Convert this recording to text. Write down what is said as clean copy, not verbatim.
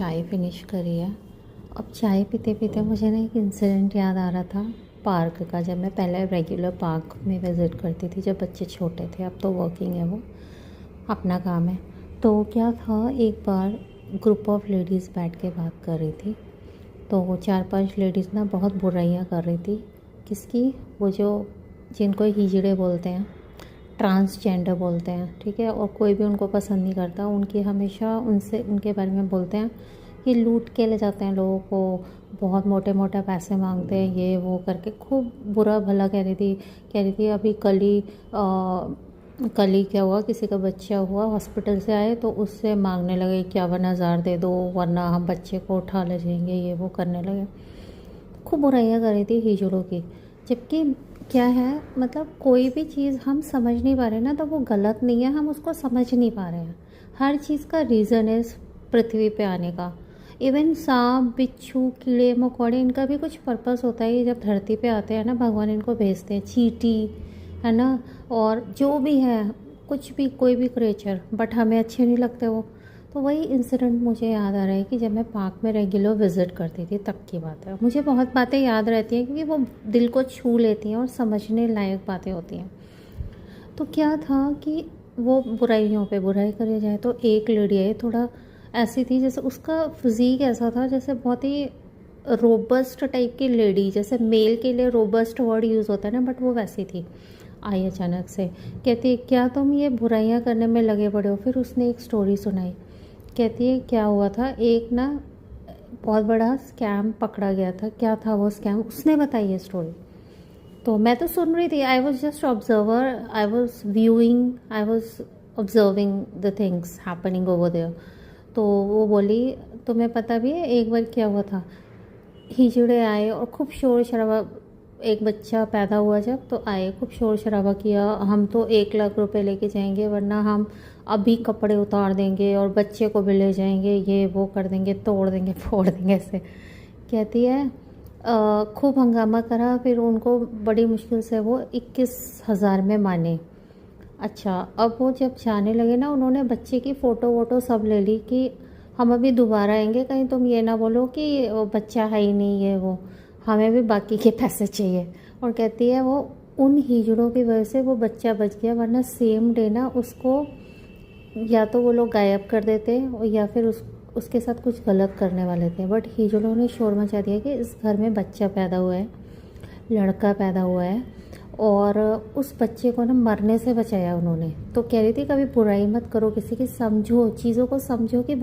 चाय फिनिश करी है। अब चाय पीते पीते मुझे ना एक इंसिडेंट याद आ रहा था पार्क का। जब मैं पहले रेगुलर पार्क में विज़िट करती थी जब बच्चे छोटे थे, अब तो वर्किंग है, वो अपना काम है। तो क्या था, एक बार ग्रुप ऑफ लेडीज़ बैठ के बात कर रही थी। तो वो 4-5 लेडीज़ ना बहुत बुराइयां कर रही थी। किसकी? वो जो जिनको हिजड़े बोलते हैं, ट्रांसजेंडर बोलते हैं, ठीक है। और कोई भी उनको पसंद नहीं करता, उनकी हमेशा उनसे उनके बारे में बोलते हैं कि लूट के ले जाते हैं लोगों को, बहुत मोटे मोटे पैसे मांगते हैं, ये वो करके खूब बुरा भला कह रही थी। अभी कल ही क्या हुआ, किसी का बच्चा हुआ, हॉस्पिटल से आए तो उससे मांगने लगे 51,000 दे दो वरना हम बच्चे को उठा ले जाएंगे, ये वो करने लगे। खूब बुराइयां कर रही थी हिजड़ों की। जबकि क्या है, मतलब कोई भी चीज़ हम समझ नहीं पा रहे ना, तो वो गलत नहीं है, हम उसको समझ नहीं पा रहे हैं। हर चीज़ का रीज़न है इस पृथ्वी पे आने का। इवन सांप, बिच्छू, कीड़े मकोड़े, इनका भी कुछ पर्पस होता है। ये जब धरती पे आते हैं ना, भगवान इनको भेजते हैं। चींटी है ना, और जो भी है, कुछ भी, कोई भी क्रिएचर, बट हमें अच्छे नहीं लगते वो। तो वही इंसिडेंट मुझे याद आ रहा है कि जब मैं पार्क में रेगुलर विज़िट करती थी तब की बात है। मुझे बहुत बातें याद रहती हैं क्योंकि वो दिल को छू लेती हैं और समझने लायक बातें होती हैं। तो क्या था कि वो बुराइयों पे बुराई करी जाए तो एक लेडी है, थोड़ा ऐसी थी जैसे उसका फिज़ीक ऐसा था जैसे बहुत ही रोबस्ट टाइप की लेडी, जैसे मेल के लिए रोबस्ट वर्ड यूज़ होता है ना, बट वो वैसी थी। आई अचानक से, कहती है क्या तुम ये बुराइयां करने में लगे पड़े हो। फिर उसने एक स्टोरी सुनाई। कहती है क्या हुआ था, एक ना बहुत बड़ा स्कैम पकड़ा गया था। क्या था वो स्कैम, उसने बताई है स्टोरी। तो मैं तो सुन रही थी, I was just observer, I was viewing, I was observing the things happening over there. तो वो बोली तुम्हें पता भी है एक बार क्या हुआ था। हिजड़े आए और खूब शोर शराबा, एक बच्चा पैदा हुआ जब, तो आए, खूब शोर शराबा किया, हम तो 1 लाख रुपए लेके जाएंगे वरना हम अभी कपड़े उतार देंगे और बच्चे को भी ले जाएंगे, ये वो कर देंगे, तोड़ देंगे, फोड़ देंगे ऐसे। कहती है खूब हंगामा करा, फिर उनको बड़ी मुश्किल से वो 21,000 में माने। अच्छा, अब वो जब जाने लगे ना, उन्होंने बच्चे की फ़ोटो वोटो सब ले ली कि हम अभी दोबारा आएंगे, कहीं तुम ये ना बोलो कि वो बच्चा है ही नहीं, है वो, हमें भी बाकी के पैसे चाहिए। और कहती है वो उन हिजड़ों की वजह से वो बच्चा बच गया, वरना सेम डे ना उसको या तो वो लोग गायब कर देते और या फिर उसके साथ कुछ गलत करने वाले थे। बट हिजड़ों ने शोर मचा दिया कि इस घर में बच्चा पैदा हुआ है, लड़का पैदा हुआ है, और उस बच्चे को ना मरने से बचाया उन्होंने। तो कह रही थी कभी बुराई मत करो किसी की, समझो चीज़ों को, समझो कि